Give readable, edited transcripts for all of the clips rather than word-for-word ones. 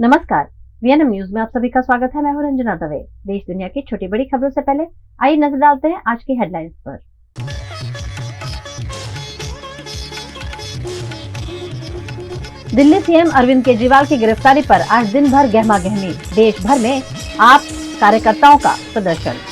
नमस्कार, VNM news में आप सभी का स्वागत है। मैं हूं रंजना दवे। देश दुनिया की छोटी बड़ी खबरों से पहले आइए नजर डालते हैं आज की हेडलाइंस पर। दिल्ली सीएम अरविंद केजरीवाल की गिरफ्तारी पर आज दिन भर गहमा गहमी, देश भर में आप कार्यकर्ताओं का प्रदर्शन।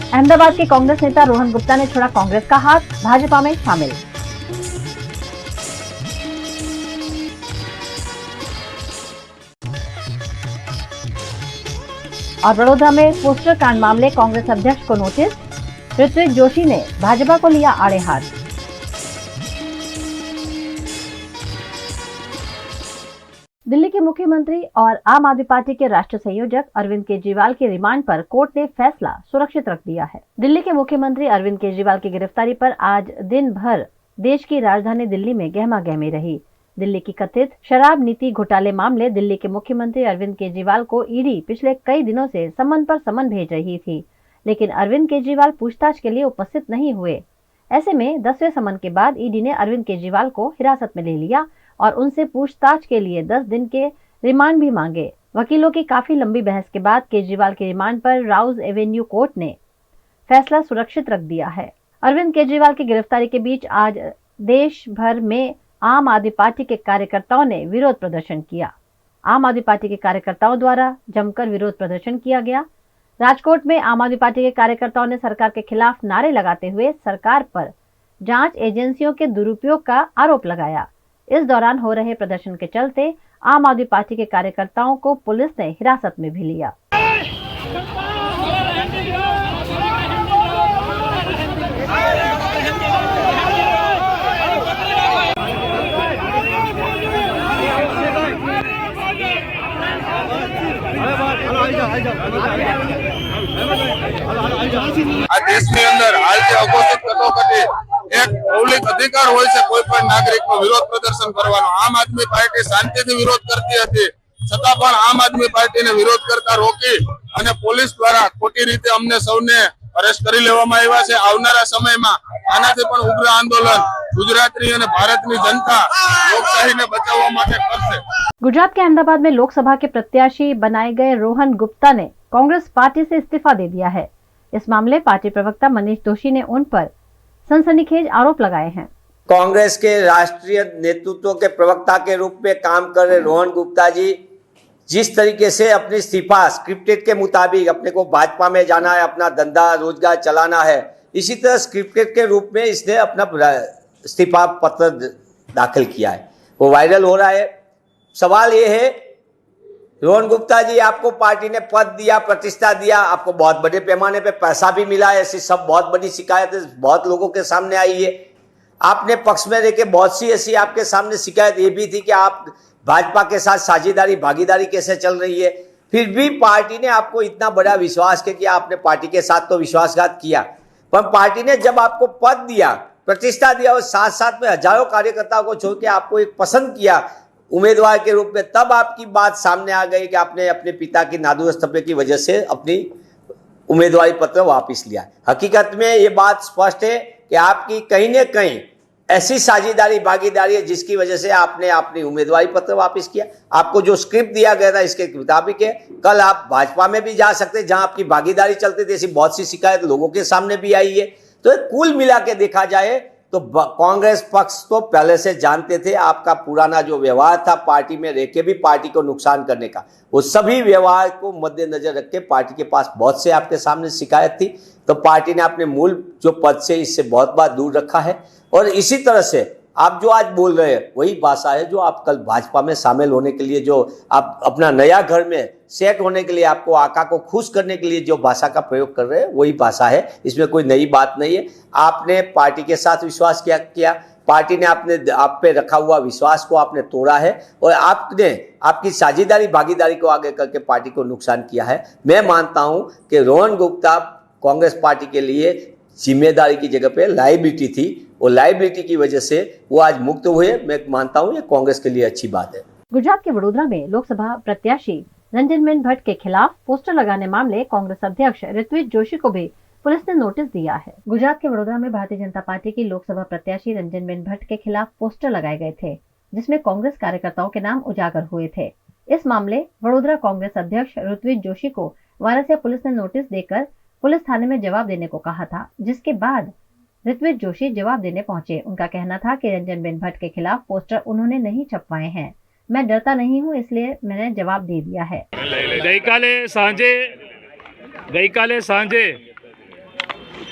अहमदाबाद के कांग्रेस नेता रोहन गुप्ता ने छोड़ा कांग्रेस का हाथ, भाजपा में शामिल। और बड़ौदा में पोस्टर कांड मामले, कांग्रेस अध्यक्ष को नोटिस, ऋत्विक जोशी ने भाजपा को लिया आड़े हाथ। दिल्ली के मुख्यमंत्री और आम आदमी पार्टी के राष्ट्रीय संयोजक अरविंद केजरीवाल के रिमांड पर कोर्ट ने फैसला सुरक्षित रख दिया है। दिल्ली के मुख्यमंत्री अरविंद केजरीवाल की गिरफ्तारी पर आज दिन भर देश की राजधानी दिल्ली में गहमा गहमी रही। दिल्ली की कथित शराब नीति घोटाले मामले, दिल्ली के मुख्यमंत्री अरविंद केजरीवाल को ईडी पिछले कई दिनों से समन पर समन भेज रही थी, लेकिन अरविंद केजरीवाल पूछताछ के लिए उपस्थित नहीं हुए। ऐसे में 10वें समन के बाद ईडी ने अरविंद केजरीवाल को हिरासत में ले लिया और उनसे पूछताछ के लिए 10 दिन के रिमांड भी मांगे। वकीलों की काफी लंबी बहस के बाद केजरीवाल के रिमांड पर राउज एवेन्यू कोर्ट ने फैसला सुरक्षित रख दिया है। अरविंद केजरीवाल की गिरफ्तारी के बीच आज देश भर में आम आदमी पार्टी के कार्यकर्ताओं ने विरोध प्रदर्शन किया। आम आदमी पार्टी के कार्यकर्ताओं द्वारा जमकर विरोध प्रदर्शन किया गया। राजकोट में आम आदमी पार्टी के कार्यकर्ताओं ने सरकार के खिलाफ नारे लगाते हुए सरकार पर जांच एजेंसियों के दुरुपयोग का आरोप लगाया। इस दौरान हो रहे प्रदर्शन के चलते आम आदमी पार्टी के कार्यकर्ताओं को पुलिस ने हिरासत में भी लिया। આ દેશની અંદર હાલ જે અઘોષિત કટોકટી એક મૌલિક અધિકાર હોય છે કોઈ પણ નાગરિકનો વિરોધ પ્રદર્શન કરવાનો। આમ આદમી પાર્ટી શાંતિથી વિરોધ કરતી હતી, છતાં પણ આમ આદમી પાર્ટીને વિરોધ કરતા રોકી અને પોલીસ દ્વારા ખોટી રીતે અમને સૌને અરેસ્ટ કરી લેવામાં આવ્યા છે। આવનારા સમયમાં આનાથી પણ ઉગ્ર આંદોलन ગુજરાતની અને ભારતની जनता લોકશાહીને બચાવવા માટે કરશે। गुजरात के अहमदाबाद में लोकसभा के प्रत्याशी बनाए गए रोहन गुप्ता ने कांग्रेस पार्टी से इस्तीफा दे दिया है। इस मामले पार्टी प्रवक्ता मनीष दोशी ने उन पर सनसनीखेज आरोप लगाए हैं। कांग्रेस के राष्ट्रीय नेतृत्व के प्रवक्ता के रूप में काम कर रहे रोहन गुप्ता जी जिस तरीके से अपनी इस्तीफा स्क्रिप्टेड के मुताबिक अपने को भाजपा में जाना है, अपना धंधा रोजगार चलाना है, इसी तरह स्क्रिप्टेड के रूप में इसने अपना इस्तीफा पत्र दाखिल किया है। वो वायरल हो रहा है। सवाल ये है, रोहन गुप्ता जी, आपको पार्टी ने पद दिया, प्रतिष्ठा दिया, आपको बहुत बड़े पैमाने पे पैसा भी मिला है, ऐसी सब बहुत बड़ी शिकायतें बहुत लोगों के सामने आई है। आपने पक्ष में रह के बहुत सी ऐसी आपके सामने शिकायत ये भी थी कि आप भाजपा के साथ साझेदारी भागीदारी कैसे चल रही है। फिर भी पार्टी ने आपको इतना बड़ा विश्वास किया, आपने पार्टी के साथ तो विश्वासघात किया, पर पार्टी ने जब आपको पद दिया, प्रतिष्ठा दिया और साथ साथ में हजारों कार्यकर्ताओं को छोड़ के आपको एक पसंद किया उम्मीदवार के रूप में, तब आपकी बात सामने आ गई कि आपने अपने पिता की नादुरुस्त तबीयत की वजह से अपनी उम्मीदवारी पत्र वापस लिया। हकीकत में ये बात स्पष्ट है कि आपकी कहीं न कहीं ऐसी साझेदारी भागीदारी है जिसकी वजह से आपने अपनी उम्मीदवारी पत्र वापस किया। आपको जो स्क्रिप्ट दिया गया था इसके मुताबिक है, कल आप भाजपा में भी जा सकते जहां आपकी भागीदारी चलती थी। ऐसी बहुत सी शिकायत लोगों के सामने भी आई है। तो कुल मिला के देखा जाए तो कांग्रेस पक्ष तो पहले से जानते थे आपका पुराना जो व्यवहार था पार्टी में रह के भी पार्टी को नुकसान करने का, वो सभी व्यवहार को मद्देनजर रख के पार्टी के पास बहुत से आपके सामने शिकायत थी, तो पार्टी ने अपने मूल जो पद से इससे बहुत बार दूर रखा है। और इसी तरह से आप जो आज बोल रहे हैं वही भाषा है जो आप कल भाजपा में शामिल होने के लिए, जो आप अपना नया घर में सेट होने के लिए, आपको आका को खुश करने के लिए जो भाषा का प्रयोग कर रहे हैं वही भाषा है। इसमें कोई नई बात नहीं है। आपने पार्टी के साथ विश्वास किया, पार्टी ने आप पे रखा हुआ विश्वास को आपने तोड़ा है और आपने आपकी साझेदारी भागीदारी को आगे करके पार्टी को नुकसान किया है। मैं मानता हूं कि रोहन गुप्ता कांग्रेस पार्टी के लिए जिम्मेदारी की जगह पे लायबिलिटी थी, और लायबिलिटी की वजह से वो आज मुक्त हुए। मैं मानता हूं ये कांग्रेस के लिए अच्छी बात है। गुजरात के वडोदरा में लोकसभा प्रत्याशी रंजनबेन भट्ट के खिलाफ पोस्टर लगाने मामले, कांग्रेस अध्यक्ष ऋत्विक जोशी को भी पुलिस ने नोटिस दिया है। गुजरात के वडोदरा में भारतीय जनता पार्टी की लोकसभा प्रत्याशी रंजनबेन भट्ट के खिलाफ पोस्टर लगाए गए थे, जिसमें कांग्रेस कार्यकर्ताओं के नाम उजागर हुए थे। इस मामले वडोदरा कांग्रेस अध्यक्ष ऋत्विज जोशी को वारासिया पुलिस ने नोटिस देकर पुलिस थाने में जवाब देने को कहा था, जिसके बाद ऋत्विज जोशी जवाब देने पहुंचे। उनका कहना था कि रंजनबेन भट्ट के खिलाफ पोस्टर उन्होंने नहीं छपवाए हैं। मैं डरता नहीं हूं, इसलिए मैंने जवाब दे दिया है। गईकाले सांजे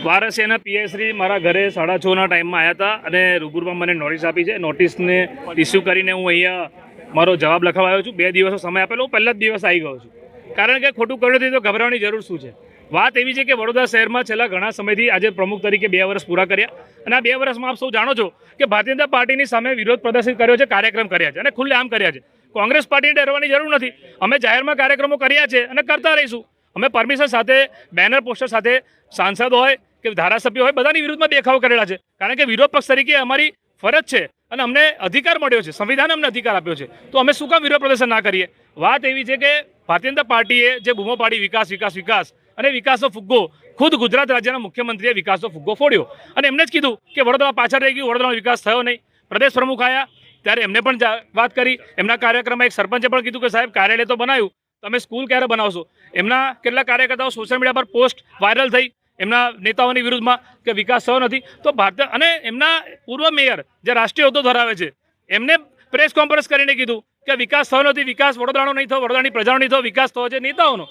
वारासियाना पीएसरी मारा घरे 6:30 टाइम में आया था અને રૂબરૂમાં મને નોટિસ આપી છે। નોટિસને ઇસ્યુ કરીને હું અહીંયા મારો જવાબ લખવાયો છું। 2 દિવસનો સમય આપેલો, પહેલા જ દિવસ આવી ગયો છું, કારણ કે ખોટું કર્યું નથી તો ગભરાવાની જરૂર શું છે। વાત એવી છે કે વડોદરા શહેરમાં છેલ્લા ઘણા સમયથી આજે પ્રમુખ તરીકે 2 વર્ષ પૂરા કર્યા અને આ 2 વર્ષમાં આપ સૌ જાણો છો કે ભારતીય જનતા પાર્ટીની સામે વિરોધ પ્રદર્શિત કર્યો છે, કાર્યક્રમ કર્યા છે અને ખુલ્લેઆમ કર્યા છે। કોંગ્રેસ પાર્ટીને ડરવાની જરૂર નથી। અમે જાહેરમાં કાર્યક્રમો કર્યા છે અને કરતા રહીશું। અમે પરમિશન સાથે, બેનર પોસ્ટર સાથે સાંસદ હોય કે ધારાસભ્ય હોય બધાની વિરુદ્ધમાં દેખાવ કરેલા છે, કારણ કે વિરોધ પક્ષ તરીકે અમારી ફરજ છે અને અમને અધિકાર મળ્યો છે, સંવિધાને અમને અધિકાર આપ્યો છે, તો અમે શું કામ વિરોધ પ્રદર્શન ના કરીએ। વાત એવી છે કે ભારતીય જનતા પાર્ટીએ જે બૂમો પાડી વિકાસ વિકાસ વિકાસ અને વિકાસનો ફુગ્ગો, ખુદ ગુજરાત રાજ્યના મુખ્યમંત્રીએ વિકાસનો ફુગ્ગો ફોડ્યો અને એમને જ કીધું કે વડોદરા પાછળ રહી ગયું, વડોદરાનો વિકાસ થયો નહીં। પ્રદેશ પ્રમુખ આવ્યા ત્યારે એમને પણ વાત કરી। એમના કાર્યક્રમમાં એક સરપંચે પણ કીધું કે સાહેબ કાર્યાલય તો બનાવ્યું, તમે સ્કૂલ ક્યારે બનાવશો। એમના કેટલા કાર્યકર્તાઓ સોશિયલ મીડિયા પર પોસ્ટ વાયરલ થઈ એમના નેતાઓની વિરુદ્ધમાં કે વિકાસ થયો નથી, તો ભારતીય અને એમના પૂર્વ મેયર જે રાષ્ટ્રીય હોદ્દો ધરાવે છે એમને પ્રેસ કોન્ફરન્સ કરીને કીધું કે વિકાસ થયો નથી, વિકાસ વડોદરાનો નહીં થયો, વડોદરાની પ્રજાનો નહીં થયો, વિકાસ થયો છે નેતાઓનો।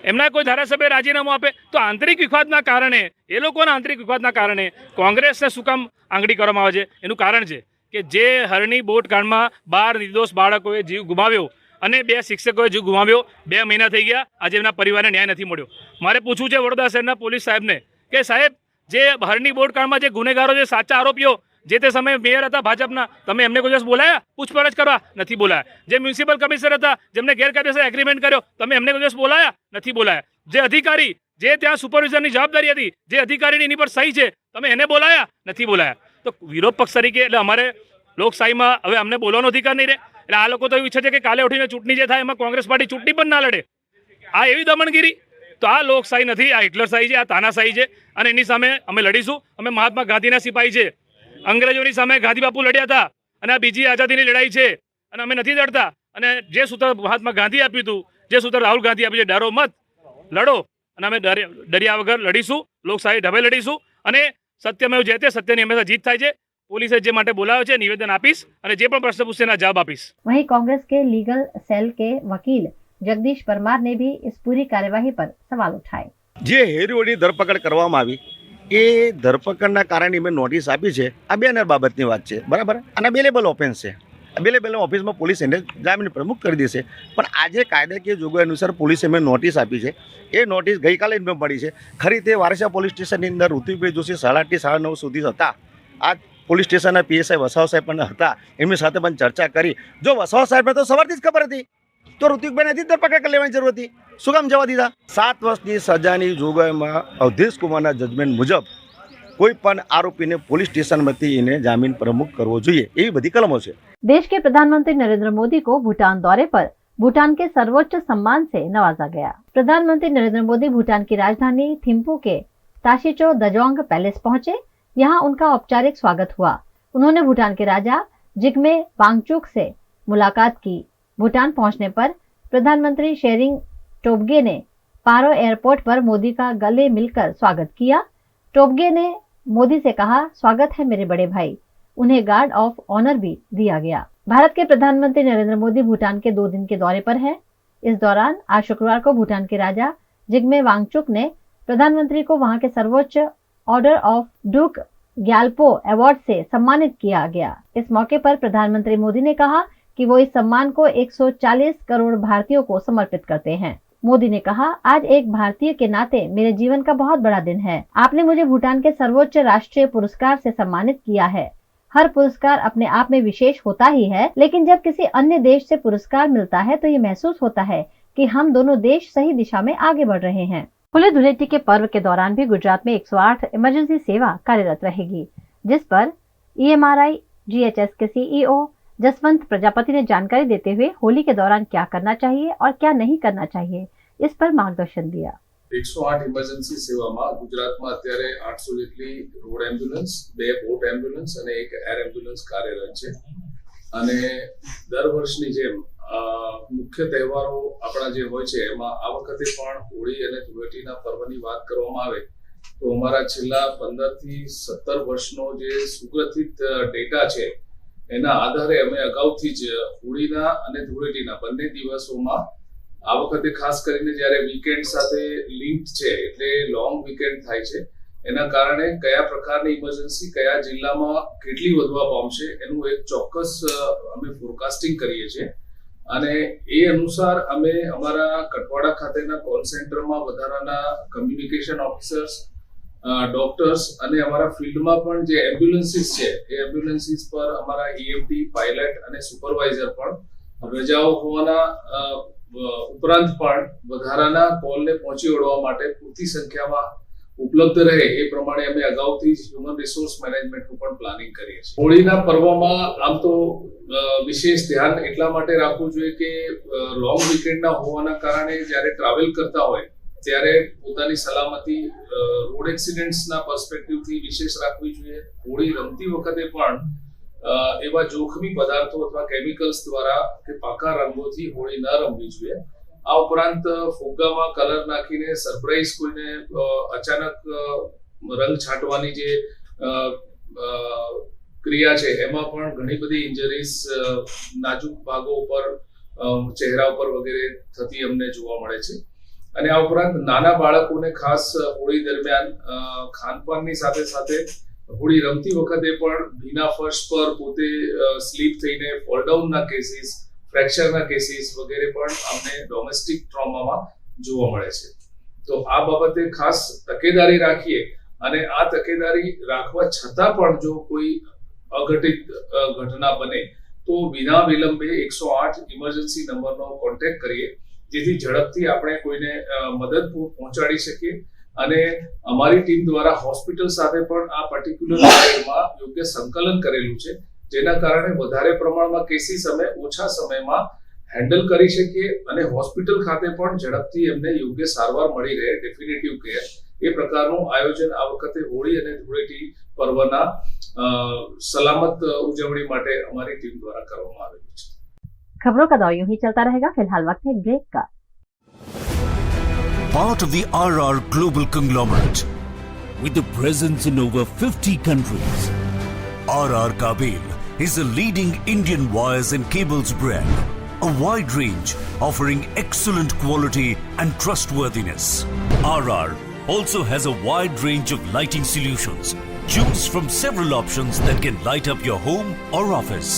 એમના કોઈ ધારાસભ્ય રાજીનામું આપે તો આંતરિક વિવાદના કારણે, એ લોકોના આંતરિક વિવાદના કારણે કોંગ્રેસને શું કામ આંગળી કરવામાં આવે છે, એનું કારણ છે કે જે હરણી બોટ કાંડમાં 12 નિર્દોષ બાળકોએ જીવ ગુમાવ્યો અને 2 શિક્ષકોએ જીવ ગુમાવ્યો, 2 મહિના થઈ ગયા, આજે એમના પરિવારને ન્યાય નથી મળ્યો। મારે પૂછવું છે વડોદરા શહેરના પોલીસ સાહેબને કે સાહેબ જે હરણી બોટ કાંડમાં જે ગુનેગારો, જે સાચા આરોપીઓ જે તે સમયે મેયર હતા ભાજપના, તમે એમને કોઈ દિવસ બોલાયા પૂછપરછ કરવા? નથી બોલાયા। જે મ્યુનિસિપલ કમિશનર હતા જેમને ગેરકાયદેસર એગ્રીમેન્ટ કર્યો, તમે એમને કોઈ દિવસ બોલાયા? નથી બોલાયા। જે અધિકારી જે ત્યાં સુપરવિઝનની જવાબદારી હતી, જે અધિકારીની એની પર સહી છે, તમે એને બોલાયા? નથી બોલાયા। તો વિરોધ પક્ષ તરીકે એટલે અમારે લોકશાહીમાં હવે અમને બોલવાનો અધિકાર નહીં રહે। એટલે આ લોકો તો એવું ઈચ્છે છે કે કાલે ઉઠીને ચૂંટણી જે થાય એમાં કોંગ્રેસ પાર્ટી ચૂંટણી પણ ના લડે। આ એવી દમનગીરી, તો આ લોકશાહી નથી, આ હિટલરશાહી છે, આ તાનાશાહી છે અને એની સામે અમે લડીશું। અમે મહાત્મા ગાંધીના સિપાહી છે, અંગ્રેજોની સામે ગાંધી બાપુ લડ્યા હતા અને આ બીજી આઝાદીની લડાઈ છે અને અમે નથી લડતા। અને જે સૂત્ર મહાત્મા ગાંધી આપ્યું હતું, જે સૂત્ર રાહુલ ગાંધી આપ્યું છે, ડરો મત, લડો, અને અમે ડર્યા વગર લડીશું, લોકશાહી ઢબે લડીશું અને સત્યમેવ જયતે, સત્યની હંમેશા જીત થાય છે। पुलिसे जे माटे बोलाव्यो छे निवेदन आपीश અને જે પણ પ્રશ્ન પૂછશે એના જવાબ આપીશ। वहीं कांग्रेस के लीगल सेल के वकील जगदीश परमार ने भी इस पूरी कार्यवाही पर सवाल उठाए। जे हेरवडी धरपकड़ करवामां आवी ए धरपकड़ना कारणे मैं नोटिस आपी छे, आ बेनर बाबतनी वात छे, बराबर, અને અવેલેબલ ઓફેન્સ છે। અવેલેબલ ઓફિસમાં પોલીસ એને જામીન પ્રમુખ કરી દેશે, પણ આજે કાયદાકીય જોગવાઈ અનુસાર પોલીસે મેં નોટિસ આપી છે। એ નોટિસ ગઈકાલે જ મેં પડી છે। ખરી તે વારસિયા પોલીસ સ્ટેશનની અંદર ઋત્વિકભાઈ જોશી 8:30 9:30 સુધી હતા। આ પોલીસ સ્ટેશનના પીએસઆઈ વસાવા સાહેબ પણ હતા, એમની સાથે પણ ચર્ચા કરી। જો વસાવા સાહેબને તો સવારથી જ ખબર હતી તો ઋત્વિકભાઈને હજી ધરપકડ કરી લેવાની જરૂર હતી, શું કામ જવા દીધા? 7 વર્ષની સજાની જોગવાઈમાં અવધેશ કુમારના જજમેન્ટ મુજબ કોઈ પણ આરોપીને પોલીસ સ્ટેશનમાંથી એને જામીન પ્રમુખ કરવો જોઈએ, એવી બધી કલમો છે। देश के प्रधानमंत्री नरेंद्र मोदी को भूटान दौरे पर भूटान के सर्वोच्च सम्मान से नवाजा गया। प्रधानमंत्री नरेंद्र मोदी भूटान की राजधानी थिम्पू के ताशिचो दजोंग पैलेस पहुंचे। यहाँ उनका औपचारिक स्वागत हुआ। उन्होंने भूटान के राजा जिग्मे वांगचुक से मुलाकात की। भूटान पहुंचने पर प्रधानमंत्री शेरिंग टोब्गे ने पारो एयरपोर्ट पर मोदी का गले मिलकर स्वागत किया। टोब्गे ने मोदी से कहा, स्वागत है मेरे बड़े भाई। उन्हें गार्ड ऑफ ऑनर भी दिया गया। भारत के प्रधानमंत्री नरेंद्र मोदी भूटान के 2 दिन के दौरे पर हैं। इस दौरान आज शुक्रवार को भूटान के राजा जिग्मे वांगचुक ने प्रधानमंत्री को वहां के सर्वोच्च ऑर्डर ऑफ डूक ग्याल्पो अवार्ड से सम्मानित किया गया। इस मौके पर प्रधानमंत्री मोदी ने कहा कि वो इस सम्मान को 140 करोड़ भारतीयों को समर्पित करते हैं। मोदी ने कहा, आज एक भारतीय के नाते मेरे जीवन का बहुत बड़ा दिन है। आपने मुझे भूटान के सर्वोच्च राष्ट्रीय पुरस्कार से सम्मानित किया है। हर पुरस्कार अपने आप में विशेष होता ही है, लेकिन जब किसी अन्य देश से पुरस्कार मिलता है तो ये महसूस होता है कि हम दोनों देश सही दिशा में आगे बढ़ रहे हैं। होली धुलेटी के पर्व के दौरान भी गुजरात में 108 इमरजेंसी सेवा कार्यरत रहेगी, जिस पर EMRI GHS के CEO जसवंत प्रजापति ने जानकारी देते हुए होली के दौरान क्या करना चाहिए और क्या नहीं करना चाहिए, इस पर मार्गदर्शन दिया। 108 ઇમરજન્સી સેવામાં ગુજરાતમાં અત્યારે 800 જેટલી રોડ એમ્બ્યુલન્સ, 2 બોટ એમ્બ્યુલન્સ અને 1 એર એમ્બ્યુલન્સ કાર્યરત છે. અને દર વર્ષની જેમ મુખ્ય તહેવારો આપણા જે હોય છે એમાં આ વખતે પણ હોળી અને ધૂળેટીના પર્વની વાત કરવામાં આવે તો અમારા છેલ્લા 15 થી 17 વર્ષનો જે સુગ્રથિત ડેટા છે એના આધારે અમે અગાઉથી જ હોળીના અને ધૂળેટીના બંને દિવસોમાં આ વખતે ખાસ કરીને જ્યારે વીકેન્ડ સાથે લિંક્ડ છે એટલે લોંગ વીકેન્ડ થાય છે એના કારણે કયા પ્રકારની ઇમરજન્સી કયા જિલ્લામાં કેટલી વધવા પામશે એનું એક ચોક્કસ અમે ફોરકાસ્ટિંગ કરીએ છીએ. અને એ અનુસાર અમે અમારા કટવાડા ખાતેના કોલ સેન્ટરમાં વધારાના કમ્યુનિકેશન ઓફિસર્સ, ડોક્ટર્સ અને અમારા ફિલ્ડમાં પણ જે એમ્બ્યુલન્સીસ છે એ એમ્બ્યુલન્સીસ પર અમારા EMT, પાયલટ અને સુપરવાઇઝર પણ રજાઓ હોવાના ઉપરાંત પણ વધારાના કોલને પહોંચી વળવા માટે પૂરતી સંખ્યામાં ઉપલબ્ધ રહે એ પ્રમાણે અમે અગાઉથી હ્યુમન રિસોર્સ મેનેજમેન્ટનું પણ પ્લાનિંગ કરીએ છીએ. હોળીના પર્વમાં આમ તો વિશેષ ધ્યાન એટલા માટે રાખવું જોઈએ કે લોંગ વીકેન્ડના હોવાના કારણે જ્યારે ટ્રાવેલ કરતા હોય ત્યારે પોતાની સલામતી રોડ એક્સિડન્ટ્સના પર્સપેક્ટિવથી વિશેષ રાખવી જોઈએ. હોળી રમતી વખતે પણ એવા જોખમી પદાર્થો અથવા કેમિકલ્સ દ્વારા કે પાકા રંગોથી હોળી ન રમવી જોઈએ. આ ઉપરાંત ફુગ્ગામાં કલર નાખીને સરપ્રાઈઝ કોઈને અચાનક રંગ છાંટવાની જે ક્રિયા છે એમાં પણ ઘણી બધી ઇન્જરીઝ નાજુક ભાગો ઉપર, ચહેરા ઉપર વગેરે થતી અમને જોવા મળે છે. અને આ ઉપરાંત નાના બાળકોને ખાસ હોળી દરમિયાન ખાનપાનની સાથે સાથે હોળી રમતી વખતે પણ ભીના ફર્શ પર પોતે સ્લીપ થઈને ફોલડાઉનના કેસીસ, ફ્રેક્ચરના કેસીસ વગેરે પણ અમને ડોમેસ્ટિક ટ્રોમામાં જોવા મળે છે. તો આ બાબતે ખાસ તકેદારી રાખીએ અને આ તકેદારી રાખવા છતાં પણ જો કોઈ અઘટિત ઘટના બને તો વિના વિલંબે 108 ઇમરજન્સી નંબરનો કોન્ટેક્ટ કરીએ જેથી ઝડપથી આપણે કોઈને મદદ પહોંચાડી શકીએ. અને અમારી ટીમ દ્વારા હોસ્પિટલ સાથે પણ આ પર્ટિક્યુલર કેસમાં યોગ્ય સંકલન કરેલું છે જેના કારણે વધારે પ્રમાણમાં કેસીસ અમે ઓછા સમયમાં હેન્ડલ કરી શકીએ અને હોસ્પિટલ ખાતે પણ ઝડપથી એમને યોગ્ય સારવાર મળી રહે, ડેફિનેટિવ કેર. એ પ્રકારનું આયોજન આ વખતે હોળી અને ધૂળેટી પર્વના સલામત ઉજવણી માટે અમારી ટીમ દ્વારા કરવામાં આવેલું છે. खबरों का दौर यूं ही चलता रहेगा. फिलहाल वक्त है ब्रेक का. Part of the RR Global Conglomerate with a presence in over 50 countries. RR Kabel is a leading Indian wires and cables brand, a wide range offering excellent quality and trustworthiness. RR also has a wide range of lighting solutions. Choose from several options that can light up your home or office.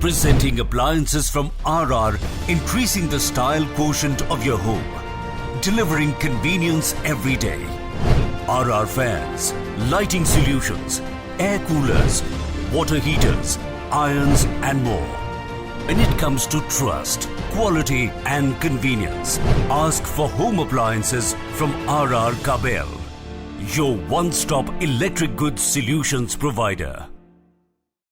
Presenting appliances from RR, increasing the style quotient of your home. Delivering convenience every day. RR fans, lighting solutions, air coolers, water heaters, irons and more. When it comes to trust, quality and convenience, ask for home appliances from RR Kabel, your one-stop electric goods solutions provider.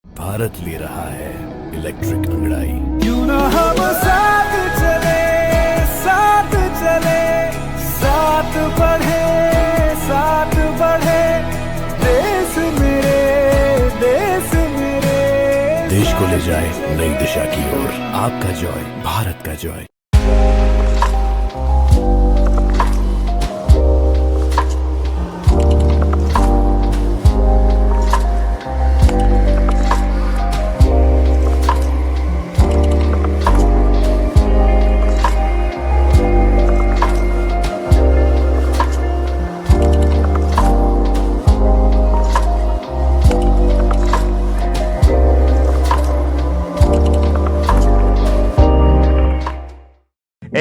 Bharat ले रहा है electric अंगड़ाई. क्यों ना हम साथ चले, साथ चले, साथ बढ़े, साथ बढ़े. देश मेरे, देश मेरे. देश को ले जाए नई दिशा की ओर. आपका जॉय, भारत का Joy.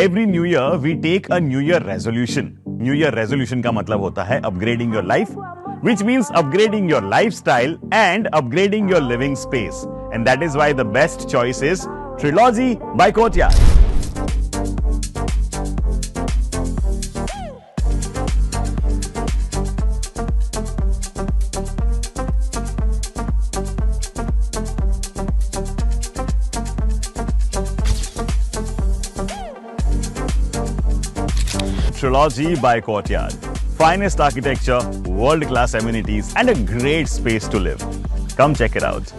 Every new year we take a new year resolution. New year resolution का मतलब होता है upgrading your life, which means upgrading your lifestyle and upgrading your living space. And that is why the best choice is Trilogy by Courtyard. Astrology by Courtyard. Finest architecture, world-class amenities, and a great space to live. Come check it out.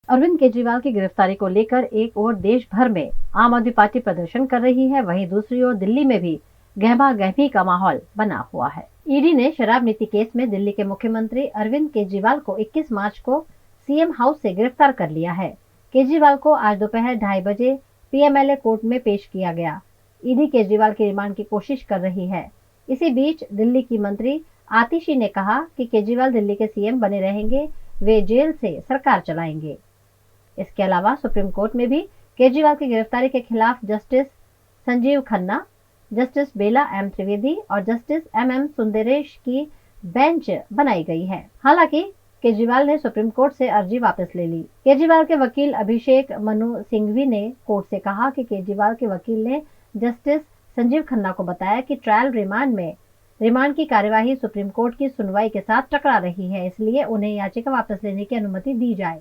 Arvind Kejriwal की गिरफ्तारी को लेकर एक ओर देश भर में आम आदमी पार्टी प्रदर्शन कर रही है, वहीं दूसरी ओर दिल्ली में भी गहमा गहमी का माहौल बना हुआ है। ईडी ने शराब नीति केस में दिल्ली के मुख्यमंत्री अरविंद केजरीवाल को 21 मार्च को सीएम हाउस से गिरफ्तार कर लिया है। केजरीवाल को आज दोपहर 2:30 बजे पीएमएलए कोर्ट में पेश किया गया। ईडी केजरीवाल की रिमांड की कोशिश कर रही है। इसी बीच दिल्ली की मंत्री आतिशी ने कहा कि केजरीवाल दिल्ली के सीएम बने रहेंगे, वे जेल से सरकार चलाएंगे। इसके अलावा सुप्रीम कोर्ट में भी केजरीवाल की गिरफ्तारी के खिलाफ जस्टिस संजीव खन्ना, जस्टिस बेला एम त्रिवेदी और जस्टिस एम सुंदरेश की बेंच बनाई गई है। हालांकि केजरीवाल ने सुप्रीम कोर्ट से अर्जी वापस ले ली। केजरीवाल के वकील अभिषेक मनु सिंघवी ने कोर्ट से कहा कि केजरीवाल के वकील ने जस्टिस संजीव खन्ना को बताया कि ट्रायल रिमांड की कार्यवाही सुप्रीम कोर्ट की सुनवाई के साथ टकरा रही है, इसलिए उन्हें याचिका वापस लेने की अनुमति दी जाए।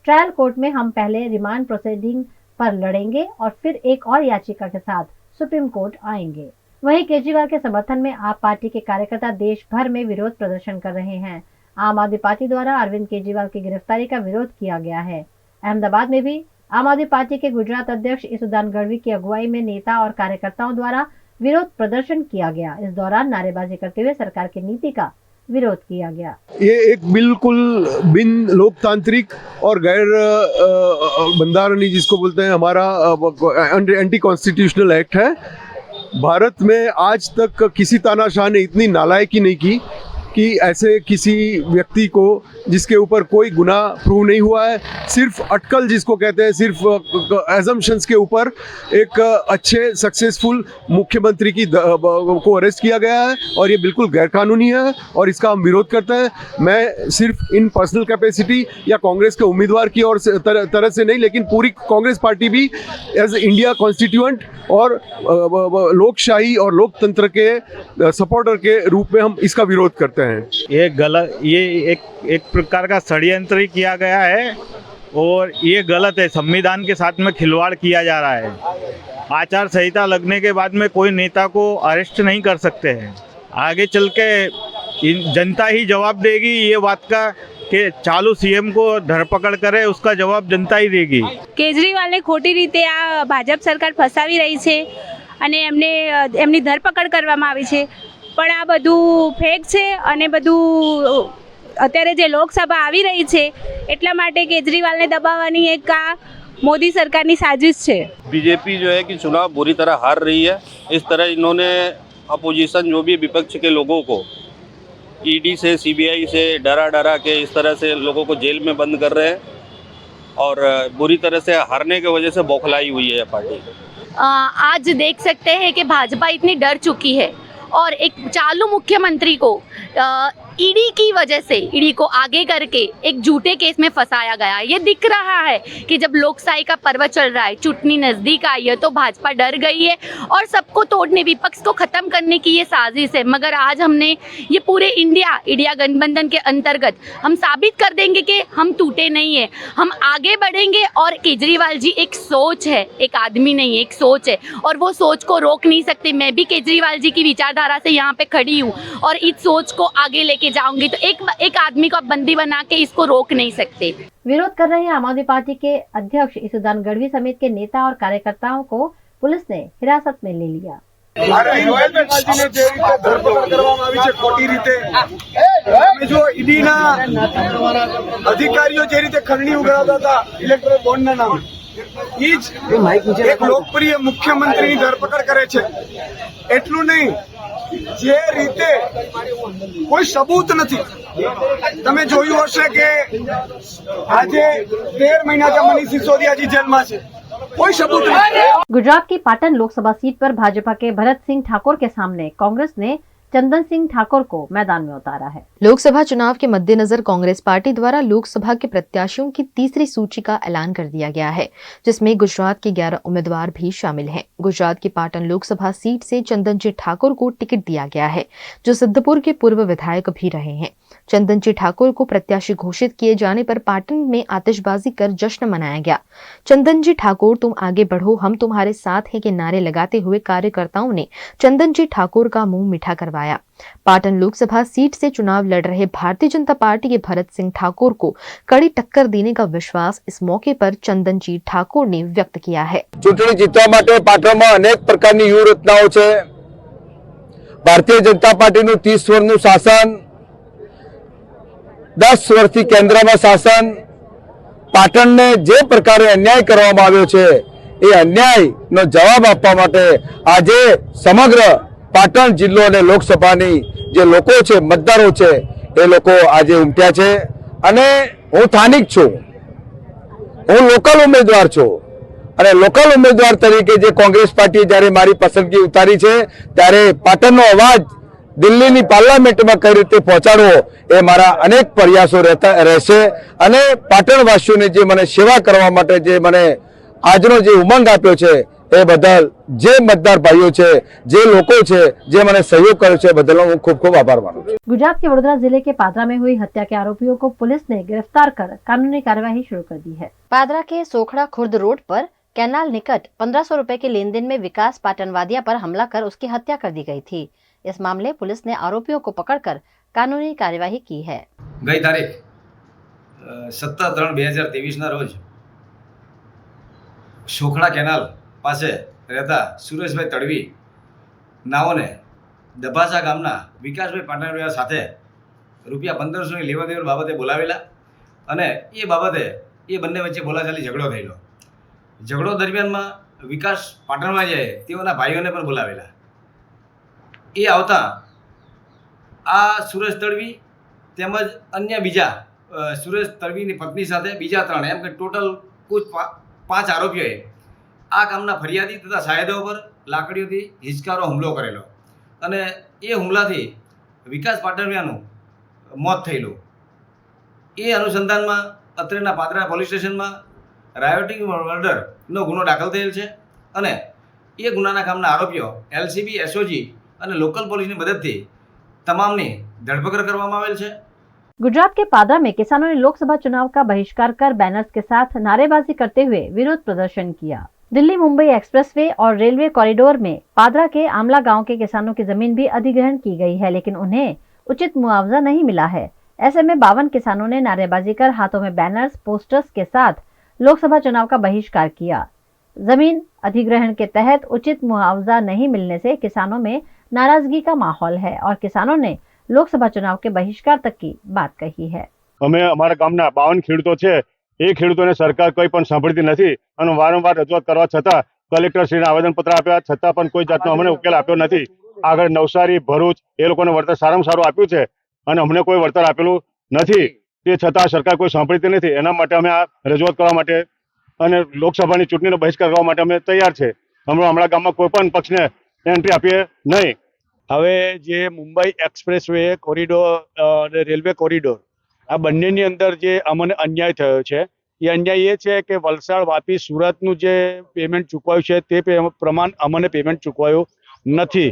ट्रायल कोर्ट में हम पहले रिमांड प्रोसीडिंग पर लड़ेंगे और फिर एक और याचिका के साथ सुप्रीम कोर्ट आएंगे। वहीं केजरीवाल के समर्थन में आप पार्टी के कार्यकर्ता देश भर में विरोध प्रदर्शन कर रहे हैं। आम आदमी पार्टी द्वारा अरविंद केजरीवाल की गिरफ्तारी का विरोध किया गया है। अहमदाबाद में भी आम आदमी पार्टी के गुजरात अध्यक्ष ईसुदान गढ़वी की अगुवाई में नेता और कार्यकर्ताओं द्वारा विरोध प्रदर्शन किया गया। इस दौरान नारेबाजी करते हुए सरकार की नीति का विरोध किया गया। ये एक बिल्कुल बिन लोकतांत्रिक और गैर बंधारणी जिसको बोलते हैं हमारा एंटी कॉन्स्टिट्यूशनल एक्ट है। भारत में आज तक किसी तानाशाह ने इतनी नालायकी नहीं की कि ऐसे किसी व्यक्ति को जिसके ऊपर कोई गुनाह प्रूव नहीं हुआ है, सिर्फ अटकल जिसको कहते हैं, सिर्फ एजम्पशंस के ऊपर एक अच्छे सक्सेसफुल मुख्यमंत्री की को अरेस्ट किया गया है और ये बिल्कुल गैरकानूनी है और इसका हम विरोध करते हैं। मैं सिर्फ इन पर्सनल कैपेसिटी या कांग्रेस के उम्मीदवार की और तरह से नहीं, लेकिन पूरी कांग्रेस पार्टी भी एज इंडिया कॉन्स्टिट्यूएंट और लोकशाही और लोकतंत्र के सपोर्टर के रूप में हम इसका विरोध करते हैं। ये एक प्रकार का षड्यंत्र किया गया है और ये गलत है। संविधान के साथ में खिलवाड़ किया जा रहा है। आचार संहिता लगने के बाद में कोई नेता को अरेस्ट नहीं कर सकते हैं। आगे चल के जनता ही जवाब देगी ये बात का कि चालू सीएम को धरपकड़ करे, उसका जवाब जनता ही देगी। કેજરીવાલને ખોટી રીતે આ ભાજપ સરકાર ફસાવી રહી છે અને એમની ધરપકડ કરવામાં આવી છે, પણ આ બધું ફેક છે અને બધું અત્યારે જે લોકસભા આવી રહી છે એટલા માટે કેજરીવાલને દબાવવાની એક આ मोदी सरकार की साजिश है। बीजेपी जो है कि चुनाव बुरी तरह हार रही है। इस तरह इन्होंने अपोजिशन जो भी विपक्ष के लोगों को ईडी से सीबीआई से डरा के इस तरह से लोगों को जेल में बंद कर रहे हैं और बुरी तरह से हारने की वजह से बौखलाई हुई है पार्टी। आज देख सकते हैं कि भाजपा इतनी डर चुकी है और एक चालू मुख्यमंत्री को ईडी की वजह से, ईडी को आगे करके एक झूठे केस में फंसाया गया। ये दिख रहा है कि जब लोकशाही का पर्व चल रहा है, चुनाव नजदीक आई है, तो भाजपा डर गई है और सबको तोड़ने, विपक्ष को खत्म करने की ये साजिश है। मगर आज हमने ये पूरे इंडिया गठबंधन के अंतर्गत हम साबित कर देंगे कि हम टूटे नहीं है, हम आगे बढ़ेंगे। और केजरीवाल जी एक सोच है, एक आदमी नहीं है, एक सोच है और वो सोच को रोक नहीं सकते। मैं भी केजरीवाल जी की विचारधारा से यहाँ पे खड़ी हूँ और इस सोच को आगे लेके जाऊंगी, तो एक आदमी को बंदी बना के इसको रोक नहीं सकते। विरोध कर रहे आम आदमी पार्टी के अध्यक्ष ईसुदान गढ़वी समेत के नेता और कार्यकर्ताओं को पुलिस ने हिरासत में ले लिया। जो ईडीना अधिकारीઓ જે રીતે ખરણી ઉઘરાવતા હતા ઇલેક્ટોરલ બોન્ડના નામે, ઈ જ એક લોકપ્રિય મુખ્યમંત્રીની ધરપકડ કરે છે। એટલું નહીં, જે રીતે કોઈ સબૂત નથી। તમે જોયું હશે કે આજે 13 મહિનાથી મનીષ સિસોદિયાજી જેલમાં છે, कोई सबूत नहीं। गुजरात की पाटन लोकसभा सीट पर भाजपा के भरत सिंह ठाकुर के सामने कांग्रेस ने चंदन सिंह ठाकुर को मैदान में उतारा है। लोकसभा चुनाव के मद्देनजर कांग्रेस पार्टी द्वारा लोकसभा के प्रत्याशियों की तीसरी सूची का ऐलान कर दिया गया है, जिसमें गुजरात के 11 उम्मीदवार भी शामिल हैं। गुजरात की पाटन लोकसभा सीट से चंदन जी ठाकुर को टिकट दिया गया है, जो सिद्धपुर के पूर्व विधायक भी रहे हैं। चंदन जी ठाकुर को प्रत्याशी घोषित किए जाने पर पाटन में आतिशबाजी कर जश्न मनाया गया। चंदन जी ठाकुर तुम आगे बढ़ो, हम तुम्हारे साथ हैं के नारे लगाते हुए कार्यकर्ताओं ने चंदन जी ठाकुर का मुंह मीठा करवाया। पाटन लोकसभा सीट से चुनाव लड़ रहे भारतीय जनता पार्टी के भरत सिंह ठाकुर को कड़ी टक्कर देने का विश्वास इस मौके पर चंदन जी ठाकुर ने व्यक्त किया है। चूंटणी जीतवा माटे पाटणमां अनेक प्रकारनी व्यूहरचनाओ छे। भारतीय जनता पार्टीनुं 30 वर्षनुं शासन, 10 वर्षथी केन्द्रमां शासन, पाटणने जे प्रकारे अन्याय करवामां आव्यो छे ए अन्यायनो जवाब आपवा माटे आजे समग्र पाटण जिल्लो अने लोकसभानी जे लोको छे, मतदारो छे, ए लोको आजे उमट्या छे। अने हूँ स्थानिक छुं, हूँ लोकल उम्मीदवार छुं અને લોકલ ઉમેદવાર તરીકે જે કોંગ્રેસ પાર્ટીએ જ્યારે મારી પસંદગી ઉતારી છે ત્યારે પાટણનો અવાજ દિલ્હીની પાર્લામેન્ટમાં કઈ રીતે પહોંચાડવો એ મારા અનેક પ્રયાસો રહેશે અને પાટણવાસીઓને જે મને સેવા કરવા માટે જે મને આજનો જે ઉમંગ આપ્યો છે એ બદલ જે મતદાર ભાઈઓ છે, જે લોકો છે, જે મને સહયોગ કર્યો છે બદલ હું ખૂબ ખૂબ આભાર માનું છું। गुजरात के वडोदरा जिले के पादरा में हुई हत्या के आरोपियों को पुलिस ने गिरफ्तार कर कानूनी कार्यवाही शुरू कर दी है। पादरा के सोखड़ा खुर्द रोड पर कैनाल निकट 1500 रुपए के लेन देन में विकास पाटनवादिया पर हमला कर उसकी हत्या कर दी गई थी। इस मामले पुलिस ने आरोपियों को पकड़कर कानूनी कार्यवाही की है। गई तारीख 17/3/2023 ना रोज सोखड़ा केनाल पासे रहता सुरेशभाई तड़वी नाओने दबासा गामना विकासभाई पाटणवादिया साथे रुपया 1500 ની લેવા દેવા બાબતે બોલાવેલા અને એ બાબતે એ બંને વચ્ચે બોલાચાલી ઝઘડો થયેલો। ઝઘડો દરમિયાનમાં વિકાસ પાટણવાડિયાએ તેઓના ભાઈઓને પણ બોલાવેલા। એ આવતા આ સુરેશ તડવી તેમજ अन्य બીજા સુરેશ તડવીની પત્ની સાથે બીજા 3 એમ કે ટોટલ કુલ 5 આરોપીઓએ આ કામના ફરિયાદી તથા સાહેદો પર લાકડીઓથી હિંચકારો હુમલો કરેલો અને એ હુમલાથી વિકાસ પાટણવાડિયાનું મોત થયેલું। એ અનુસંધાનમાં અત્રેના પાદરા પોલીસ સ્ટેશનમાં રાયોટિંગ મર્ડરનો ગુનો દાખલ થયેલ છે અને એ ગુનાના કામના આરોપીઓ એલસીબી, એસઓજી અને લોકલ પોલીસની મદદથી તમામની ધરપકડ કરવામાં આવેલ છે। गुजरात के पादरा में किसानों ने लोकसभा चुनाव का बहिष्कार कर बैनर्स के साथ नारेबाजी करते हुए विरोध प्रदर्शन किया। दिल्ली मुंबई एक्सप्रेसवे और रेलवे कॉरिडोर में पादरा के आमला गांव के किसानों की जमीन भी अधिग्रहण की गई है, लेकिन उन्हें उचित मुआवजा नहीं मिला है। ऐसे में 52 किसानों ने नारेबाजी कर हाथों में बैनर्स, पोस्टर्स के साथ लोकसभा चुनाव का बहिष्कार किया। जमीन अधिग्रहण के तहत उचित मुआवजा नहीं मिलने से किसानों में नाराजगी का माहौल है और किसानों ने लोकसभा चुनाव के बहिष्कार तक की बात कही है। અમે અમારા ગામના 52 ખેડૂતો છે, એ ખેડૂતોને સરકાર કોઈ પણ સાંભળતી નથી અને વારંવાર રજૂઆત કરવા છતાં કલેક્ટરશ્રીને આવેદનપત્ર આપ્યા છતાં પણ કોઈ જાતનો અમને ઉકેલ આપ્યો નથી। આગળ નવસારી, ભરૂચ એ લોકોને વળતર સારામાં સારું આપ્યું છે અને અમને કોઈ વળતર આપેલું નથી, તે છતાં સરકાર કોઈ સાંભળતી નથી। એના માટે અમે આ રજૂઆત કરવા માટે અને લોકસભાની ચૂંટણીનો બહિષ્કાર કરવા માટે અમે તૈયાર છે। અમારા ગામમાં કોઈ પણ પક્ષને એન્ટ્રી આપીએ નહીં। હવે જે મુંબઈ એક્સપ્રેસવે કોરિડોર અને રેલવે કોરિડોર આ બંનેની અંદર જે અમને અન્યાય થયો છે એ અન્યાય એ છે કે વલસાડ, વાપી, સુરતનું જે પેમેન્ટ ચૂકવાયું છે તે પ્રમાણ અમને પેમેન્ટ ચૂકવાયું નથી।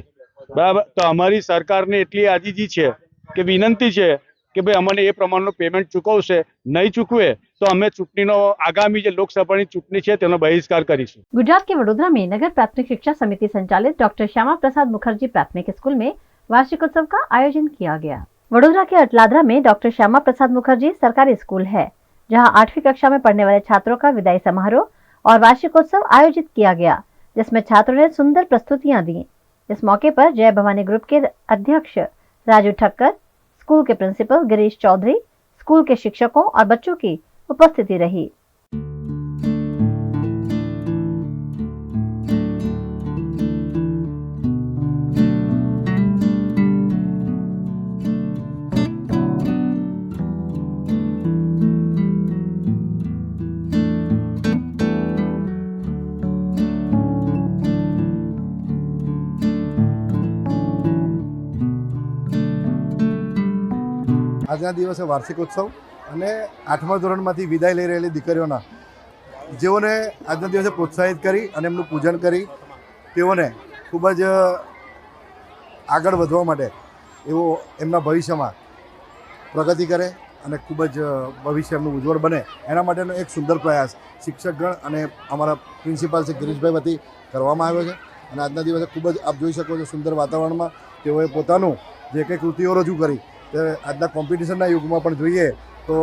બરાબર, તો અમારી સરકારને એટલી આજીજી છે કે વિનંતી છે કે ભાઈ અમને એ પ્રમાણનું પેમેન્ટ ચૂકવશે, નહીં ચૂકવે તો અમે ચૂંટણીનો આગામી જે લોકસભાની ચૂંટણી છે તેનો બહિષ્કાર કરીશું। गुजरात के वडोदरा में नगर प्राथमिक शिक्षा समिति संचालित डॉक्टर श्यामा प्रसाद मुखर्जी प्राथमिक स्कूल में वार्षिकोत्सव का आयोजन किया गया। वडोदरा के अटलादरा में डॉक्टर श्यामा प्रसाद मुखर्जी सरकारी स्कूल है, जहां 8वीं कक्षा में पढ़ने वाले छात्रों का विदाई समारोह और वार्षिकोत्सव आयोजित किया गया, जिसमें छात्रों ने सुंदर प्रस्तुतियां दी। इस मौके पर जय भवानी ग्रुप के अध्यक्ष राजू ठक्कर, स्कूल के प्रिंसिपल गिरीश चौधरी, स्कूल के शिक्षकों और बच्चों की उपस्थिति रही। આજના દિવસે વાર્ષિકોત્સવ અને 8મા ધોરણમાંથી વિદાય લઈ રહેલી દીકરીઓના જેઓને આજના દિવસે પ્રોત્સાહિત કરી અને એમનું પૂજન કરી તેઓને ખૂબ જ આગળ વધવા માટે એવો એમના ભવિષ્યમાં પ્રગતિ કરે અને ખૂબ જ ભવિષ્ય એમનું ઉજ્જવળ બને એના માટેનો એક સુંદર પ્રયાસ શિક્ષકગણ અને અમારા પ્રિન્સિપાલ શ્રી ગિરીશભાઈ વતી કરવામાં આવ્યો છે અને આજના દિવસે ખૂબ જ આપ જોઈ શકો છો સુંદર વાતાવરણમાં તેઓએ પોતાનું જે કંઈ કૃતિઓ રજૂ કરી તે આજના કોમ્પિટિશનના યુગમાં પણ જોઈએ તો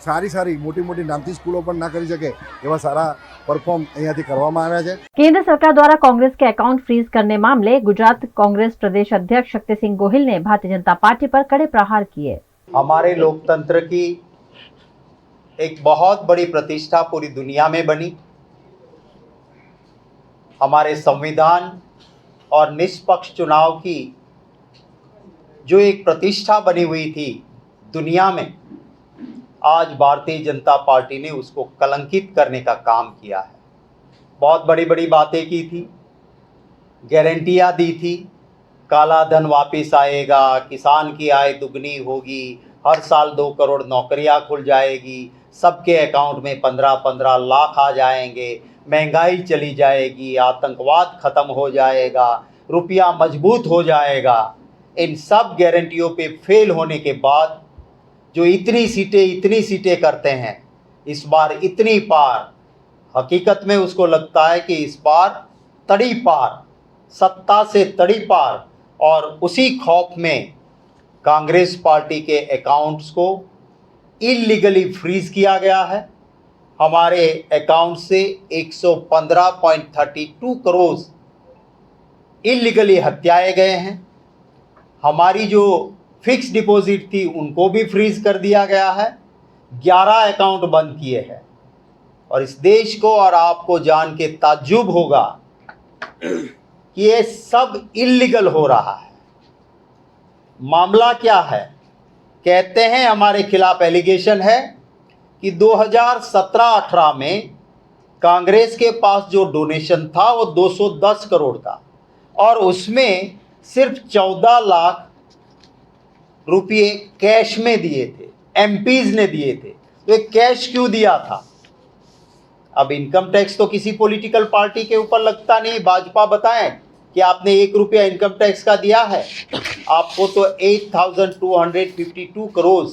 સારી મોટી નામથી સ્કૂલો પણ ના કરી શકે એવા સારા પરફોર્મ અહીંયાથી કરવામાં આવ્યા છે। केंद्र सरकार द्वारा कांग्रेस के अकाउंट फ्रीज करने मामले गुजरात कांग्रेस प्रदेश अध्यक्ष शक्ति सिंह गोहिल ने भारतीय जनता पार्टी पर कड़े प्रहार किए। हमारे लोकतंत्र की एक बहुत बड़ी प्रतिष्ठा पूरी दुनिया में बनी। हमारे संविधान और निष्पक्ष चुनाव की जो एक प्रतिष्ठा बनी हुई थी दुनिया में, आज भारतीय जनता पार्टी ने उसको कलंकित करने का काम किया है। बहुत बड़ी बड़ी बातें की थी, गारंटियाँ दी थी, काला धन वापस आएगा, किसान की आय दुगनी होगी, हर साल 2 करोड़ नौकरियां खुल जाएगी, सबके अकाउंट में 15-15 लाख आ जाएंगे, महंगाई चली जाएगी, आतंकवाद खत्म हो जाएगा, रुपया मजबूत हो जाएगा। इन सब गारंटियों पे फेल होने के बाद जो इतनी सीटें करते हैं, इस बार इतनी पार, हकीकत में उसको लगता है कि इस बार तड़ी पार, सत्ता से तड़ी पार, और उसी खौफ में कांग्रेस पार्टी के अकाउंट्स को इलीगली फ्रीज किया गया है। हमारे अकाउंट से 115.32 करोड़ इलीगली हत्याए गए हैं। हमारी जो फिक्स डिपॉजिट थी उनको भी फ्रीज कर दिया गया है। 11 अकाउंट बंद किए हैं और इस देश को और आपको जान के ताज्जुब होगा कि ये सब इलीगल हो रहा है। मामला क्या है? कहते हैं हमारे खिलाफ एलिगेशन है कि 2017-18 में कांग्रेस के पास जो डोनेशन था वो 210 करोड़ का, और उसमें सिर्फ 14 लाख रुपये कैश में दिए थे, एमपीज ने दिए थे। तो ये कैश क्यों दिया था? अब इनकम टैक्स तो किसी पॉलिटिकल पार्टी के ऊपर लगता नहीं। भाजपा बताएं कि आपने 1 रुपया इनकम टैक्स का दिया है, आपको तो 8,252 करोड़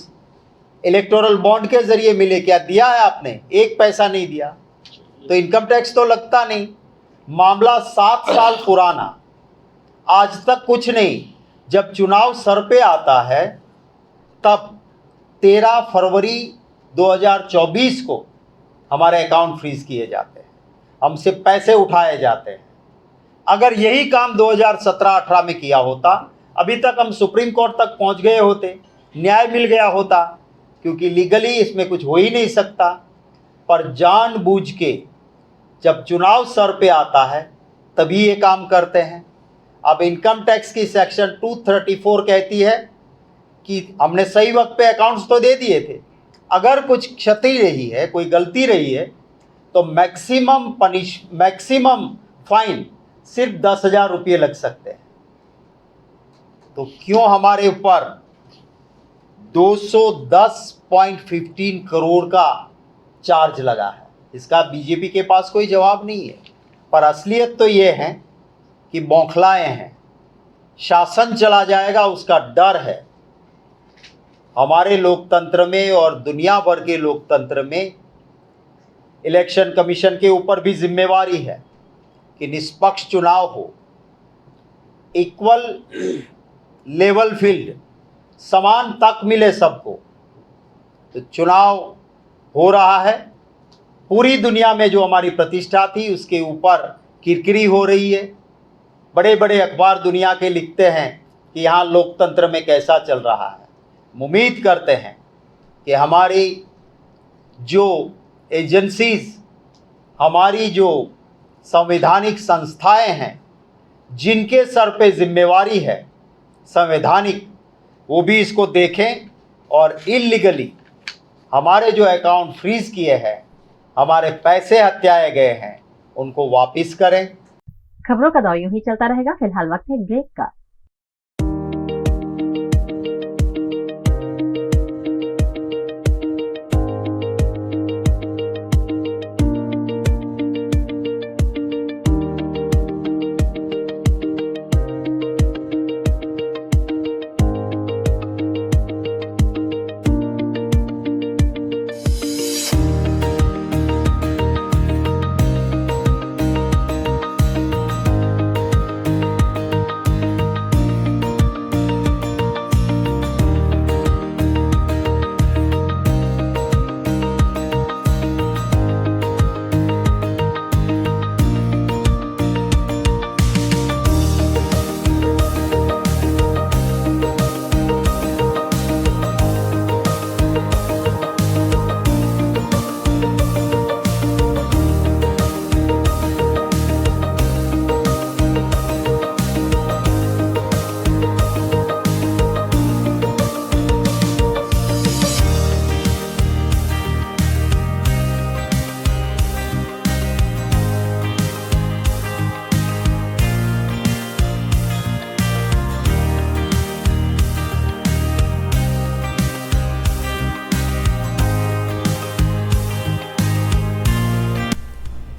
इलेक्टोरल बॉन्ड के जरिए मिले। क्या दिया है आपने? 1 पैसा नहीं दिया, तो इनकम टैक्स तो लगता नहीं। मामला 7 साल पुराना, आज तक कुछ नहीं। जब चुनाव सर पे आता है तब 13 फरवरी 2024 को हमारे अकाउंट फ्रीज किए जाते हैं, हमसे पैसे उठाए जाते हैं। अगर यही काम 2017-18 में किया होता, अभी तक हम सुप्रीम कोर्ट तक पहुंच गए होते, न्याय मिल गया होता, क्योंकि लीगली इसमें कुछ हो ही नहीं सकता। पर जानबूझ के जब चुनाव सर पे आता है तभी ये काम करते हैं। अब इनकम टैक्स की सेक्शन 234 कहती है कि हमने सही वक्त पे अकाउंट्स तो दे दिए थे, अगर कुछ क्षति रही है, कोई गलती रही है, तो मैक्सिमम फाइन सिर्फ 10,000 रुपये लग सकते हैं। तो क्यों हमारे ऊपर 210.15 करोड़ का चार्ज लगा है? इसका बीजेपी के पास कोई जवाब नहीं है। पर असलियत तो ये है कि बौखलाए हैं, शासन चला जाएगा उसका डर है। हमारे लोकतंत्र में और दुनिया भर के लोकतंत्र में इलेक्शन कमीशन के ऊपर भी जिम्मेवारी है कि निष्पक्ष चुनाव हो, इक्वल लेवल फील्ड, समान तक मिले सबको। तो चुनाव हो रहा है, पूरी दुनिया में जो हमारी प्रतिष्ठा थी उसके ऊपर किरकिरी हो रही है। बड़े बड़े अखबार दुनिया के लिखते हैं कि यहाँ लोकतंत्र में कैसा चल रहा है। उम्मीद करते हैं कि हमारी जो एजेंसीज, हमारी जो संवैधानिक संस्थाएं हैं, जिनके सर पे जिम्मेवारी है संवैधानिक, वो भी इसको देखें और इलीगली हमारे जो अकाउंट फ्रीज किए हैं, हमारे पैसे हत्याए गए हैं, उनको वापस करें। खबरों का दौर यूं ही चलता रहेगा। फिलहाल वक्त है ब्रेक का।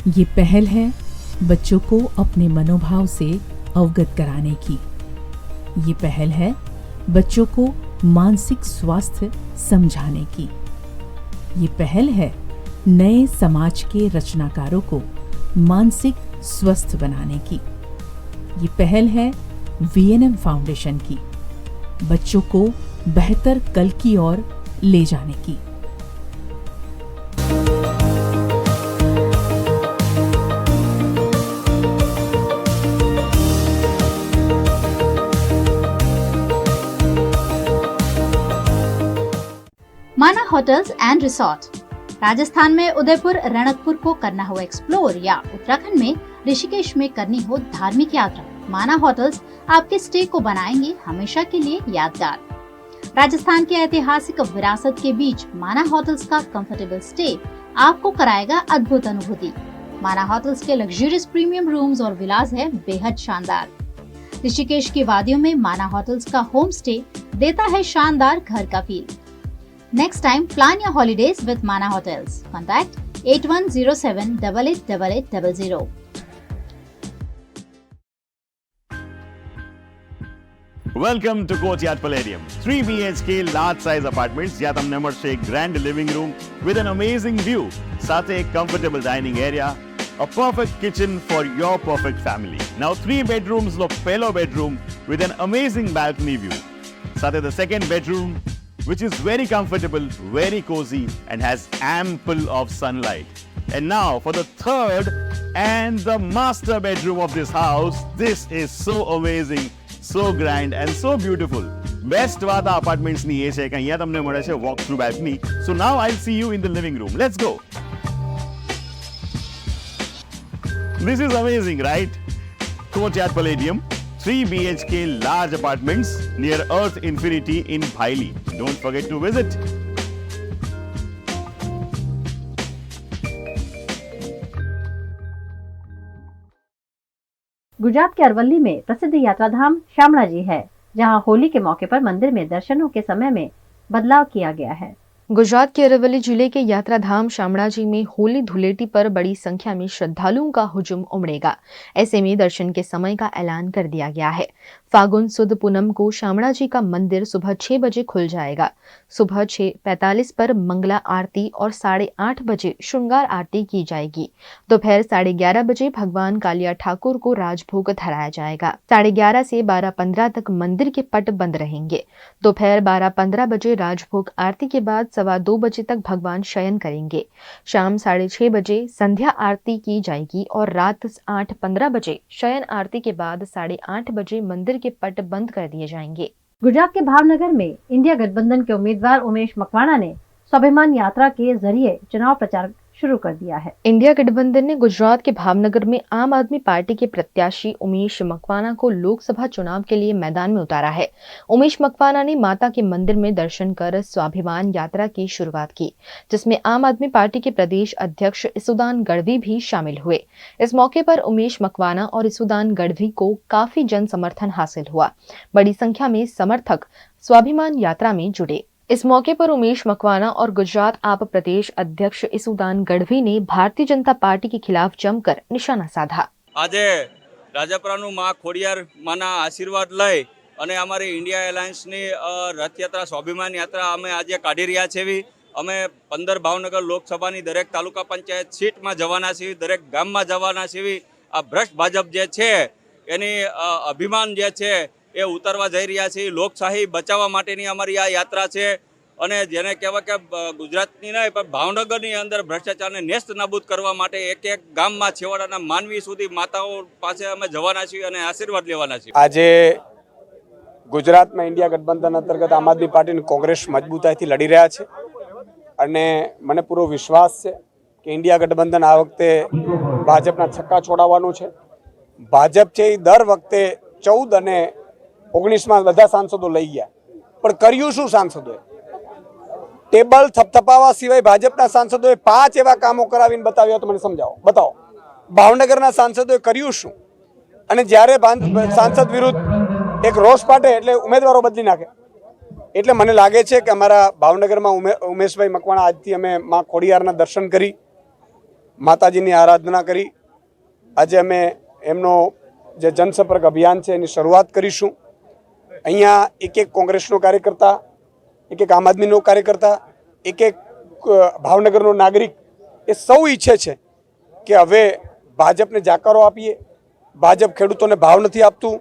ये पहल है बच्चों को अपने मनोभाव से अवगत कराने की। ये पहल है बच्चों को मानसिक स्वास्थ्य समझाने की। ये पहल है नए समाज के रचनाकारों को मानसिक स्वस्थ बनाने की। ये पहल है VNM फाउंडेशन की, बच्चों को बेहतर कल की ओर ले जाने की। माना होटल्स एंड रिसोर्ट। राजस्थान में उदयपुर रणकपुर को करना हो एक्सप्लोर या उत्तराखंड में ऋषिकेश में करनी हो धार्मिक यात्रा, माना होटल्स आपके स्टे को बनाएंगे हमेशा के लिए यादगार। राजस्थान की ऐतिहासिक विरासत के बीच माना होटल्स का कंफर्टेबल स्टे आपको कराएगा अद्भुत अनुभूति। माना होटल्स के लग्जरियस प्रीमियम रूम्स और विलास है बेहद शानदार। ऋषिकेश की वादियों में माना होटल्स का होम स्टे देता है शानदार घर का feel. Next time, plan your holidays with Mana Hotels. Contact 8107888800. Welcome to Courtyard Palladium. 3 BHK large size apartments જ્યાં તમને મળશે એક grand living room with an amazing view, સાથે એક comfortable dining area, a perfect kitchen for your perfect family. Now 3 bedrooms નો પહેલો bedroom with an amazing balcony view. સાથે the second bedroom which is very comfortable, very cozy and has ample of sunlight. And now for the third and the master bedroom of this house. This is so amazing, so grand and so beautiful. Best વાત આ apartments ની એ છે કે અહીંયા તમને મળે છે walk through balcony. So now I'll see you in the living room. Let's go. This is amazing, right? Courtyard Palladium, 3 BHK large apartments near Earth Infinity in Bhaili. Don't forget to visit. Gujarat के अरवल्ली में प्रसिद्ध यात्राधाम शामणा जी है, जहां होली के मौके पर मंदिर में दर्शनों के समय में बदलाव किया गया है। गुजरात के अरवल्ली जिले के यात्राधाम शामणा जी में होली धुलेटी पर बड़ी संख्या में श्रद्धालुओं का हुजूम उमड़ेगा। ऐसे में दर्शन के समय का ऐलान कर दिया गया है। फागुन सुद पूनम को शामणा जी का मंदिर सुबह 6 बजे खुल जाएगा। सुबह 6:45 पर मंगला आरती और 8:30 बजे श्रृंगार आरती की जाएगी। दोपहर 11:30 बजे भगवान कालिया ठाकुर को राजभोग धराया जाएगा। 11:30 से 12:15 तक मंदिर के पट बंद रहेंगे। दोपहर 12:15 बजे राजभोग आरती के बाद 2:15 बजे तक भगवान शयन करेंगे। शाम 6:30 बजे संध्या आरती की जाएगी और रात 8:15 बजे शयन आरती के बाद 8:30 बजे मंदिर के पट बंद कर दिए जाएंगे। गुजरात के भावनगर में इंडिया गठबंधन के उम्मीदवार उमेश मकवाणा ने स्वाभिमान यात्रा के जरिए चुनाव प्रचार शुरू कर दिया है। इंडिया गठबंधन ने गुजरात के भावनगर में आम आदमी पार्टी के प्रत्याशी उमेश मकवाणा को लोकसभा चुनाव के लिए मैदान में उतारा है। उमेश मकवाणा ने माता के मंदिर में दर्शन कर स्वाभिमान यात्रा की शुरुआत की, जिसमें आम आदमी पार्टी के प्रदेश अध्यक्ष इसुदान गढ़वी भी शामिल हुए। इस मौके पर उमेश मकवाणा और इसुदान गढ़वी को काफी जन समर्थन हासिल हुआ। बड़ी संख्या में समर्थक स्वाभिमान यात्रा में जुड़े। इस मौके पर उमेश मकवाणा और गुजरात आप प्रदेश अध्यक्ष इसुदान गढ़वी ने भारतीय जनता पार्टी के खिलाफ जमकर निशाना साधा। આજે રાજાપરાનું માં ખોડિયાર માના આશીર્વાદ લઈ અને અમારી ઇન્ડિયા એલાયન્સની રથયાત્રા સ્વાભિમાન યાત્રા અમે આજે કાઢી રહ્યા છીએ। અમે 15 ભાવનગર લોકસભાની દરેક તાલુકા પંચાયત સીટમાં જવાના છીએ, દરેક ગામમાં જવાના છીએ। આ ભ્રષ્ટ ભાજપ જે છે એની અભિમાન જે છે એ ઉતરવા જઈ રહ્યા છે। લોકશાહી બચાવવા માટેની અમારી આ યાત્રા છે અને જેને કહેવાય કે ગુજરાતની નહીં પણ ભાવનગરની અંદર ભ્રષ્ટાચારને નેસ્ત નાબૂદ કરવા માટે એક ગામમાં છેવાડાના માનવી સુધી માતાઓ પાસે અમે જવાના છીએ અને આશીર્વાદ લેવાના છીએ। આજે ગુજરાતમાં ઇન્ડિયા ગઠબંધન અંતર્ગત આમ આદમી પાર્ટી અને કોંગ્રેસ મજબૂતાઈથી લડી રહ્યા છે અને મને પૂરો વિશ્વાસ છે કે ઇન્ડિયા ગઠબંધન આ વખતે ભાજપના છક્કા છોડાવવાનું છે। ભાજપ છે એ દર વખતે 14 અને 19માં બધા સાંસદો લઈ ગયા, પણ કર્યું શું સાંસદોએ? ટેબલ થપથપાવા સિવાય ભાજપના સાંસદોએ 5 એવા કામો કરાવીને બતાવ્યા તો મને સમજાવો, બતાવો। ભાવનગરના સાંસદોએ કર્યું શું? અને જ્યારે સાંસદ વિરુદ્ધ એક રોષ પાટે એટલે ઉમેદવારો બદલી નાખે। એટલે મને લાગે છે કે અમારા ભાવનગરમાં ઉમેશભાઈ મકવાણા આજથી અમે માં ખોડિયારના દર્શન કરી માતાજીની આરાધના કરી આજે અમે એમનો જે જનસંપર્ક અભિયાન છે એની શરૂઆત કરીશું. અહીંયા એક કોંગ્રેસનો કાર્યકર્તા, એક આમ આદમીનો કાર્યકર્તા, એક ભાવનગરનો નાગરિક એ સૌ ઈચ્છે છે કે હવે ભાજપને જાકારો આપીએ. ભાજપ ખેડૂતોને ભાવ નથી આપતું.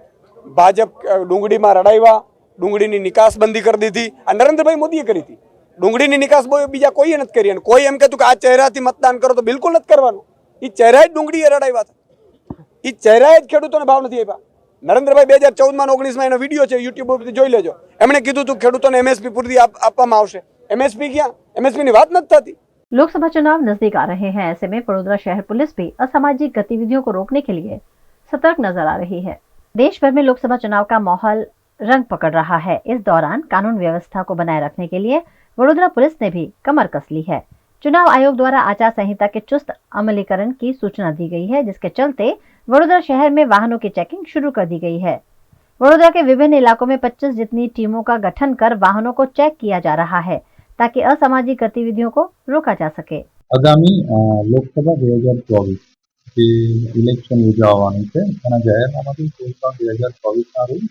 ભાજપ ડુંગળીમાં રડાવ્યા, ડુંગળીની નિકાસ બંધી કરી દીધી. આ નરેન્દ્રભાઈ મોદીએ કરી હતી. ડુંગળીની નિકાસ બીજા કોઈએ નથી કરી. અને કોઈ એમ કહેતું કે આ ચહેરાથી મતદાન કરો તો બિલકુલ નથી કરવાનું. એ ચહેરા જ ડુંગળીએ રડાવ્યા હતા. એ ચહેરાએ જ ખેડૂતોને ભાવ નથી આપ્યા. નરેન્દ્રભાઈ 2014માં 19માં એનો વિડીયો છે, યુટ્યુબ ઉપરથી જોઈ લેજો. એમણે કીધું હતું ખેડૂતોને MSP પૂરી આપવામાં આવશે. MSP ક્યાં? MSP ની વાત નથી થતી. लोकसभा चुनाव नजदीक आ रहे हैं। ऐसे में बड़ोदरा शहर पुलिस भी असामाजिक गतिविधियों को रोकने के लिए सतर्क नजर आ रही है। देश भर में लोकसभा चुनाव का माहौल रंग पकड़ रहा है। इस दौरान कानून व्यवस्था को बनाए रखने के लिए बड़ोदरा पुलिस ने भी कमर कस ली है। चुनाव आयोग द्वारा आचार संहिता के चुस्त अमलीकरण की सूचना दी गई है, जिसके चलते बड़ोदरा शहर में वाहनों की चेकिंग शुरू कर दी गई है। बड़ोदरा के विभिन्न इलाकों में 25 जितनी टीमों का गठन कर वाहनों को चेक किया जा रहा है, ताकि असामाजिक गतिविधियों को रोका जा सके। આગામી લોકસભા 2024 જે ઇલેક્શન યોજાવાનું છે એના જાહેરનામાથી 2024ના રોજ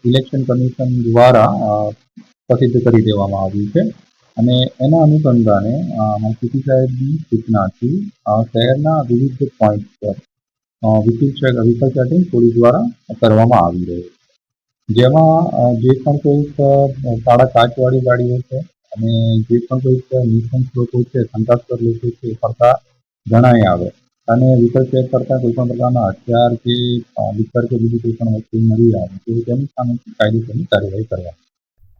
ઇલેક્શન કમિશન દ્વારા પ્રસિદ્ધ કરી દેવામાં આવ્યું છે અને એના અનુસંધાને સીપી સાહેબની સૂચનાથી શહેરના વિવિધ પોઈન્ટ પર વ્હીકલ ચેકિંગ પોલીસ દ્વારા કરવામાં આવી રહ્યું છે, જેમાં જે પણ કોઈક કાળા કાચવાળી ગાડીઓ છે અને જે પણ કોઈક નિશંક લોકો છે, શંકાસ્પદ લોકો છે ફરતા જણાઈ આવે અને વ્હીકલ ચેક કરતા કોઈ પણ પ્રકારના હથિયાર કે લિકર કે બીજી कोई પણ વસ્તુ મળી આવે તો તેની સામે કાયદેસરની કાર્યવાही કરવા।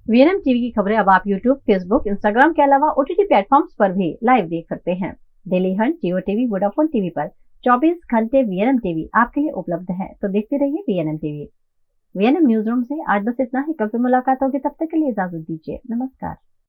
वीएनएम टीवी की खबरें अब आप यूट्यूब, फेसबुक, इंस्टाग्राम के अलावा ओटीटी प्लेटफॉर्म्स पर भी लाइव देख सकते हैं। डेली हंट, जियो टीवी, वोडाफोन टीवी पर 24 घंटे वीएनएम टीवी आपके लिए उपलब्ध है, तो देखते रहिए VNM TV. VNM news room से आज बस इतना ही। कल फिर मुलाकात होगी, तब तक के लिए इजाजत दीजिए। नमस्कार।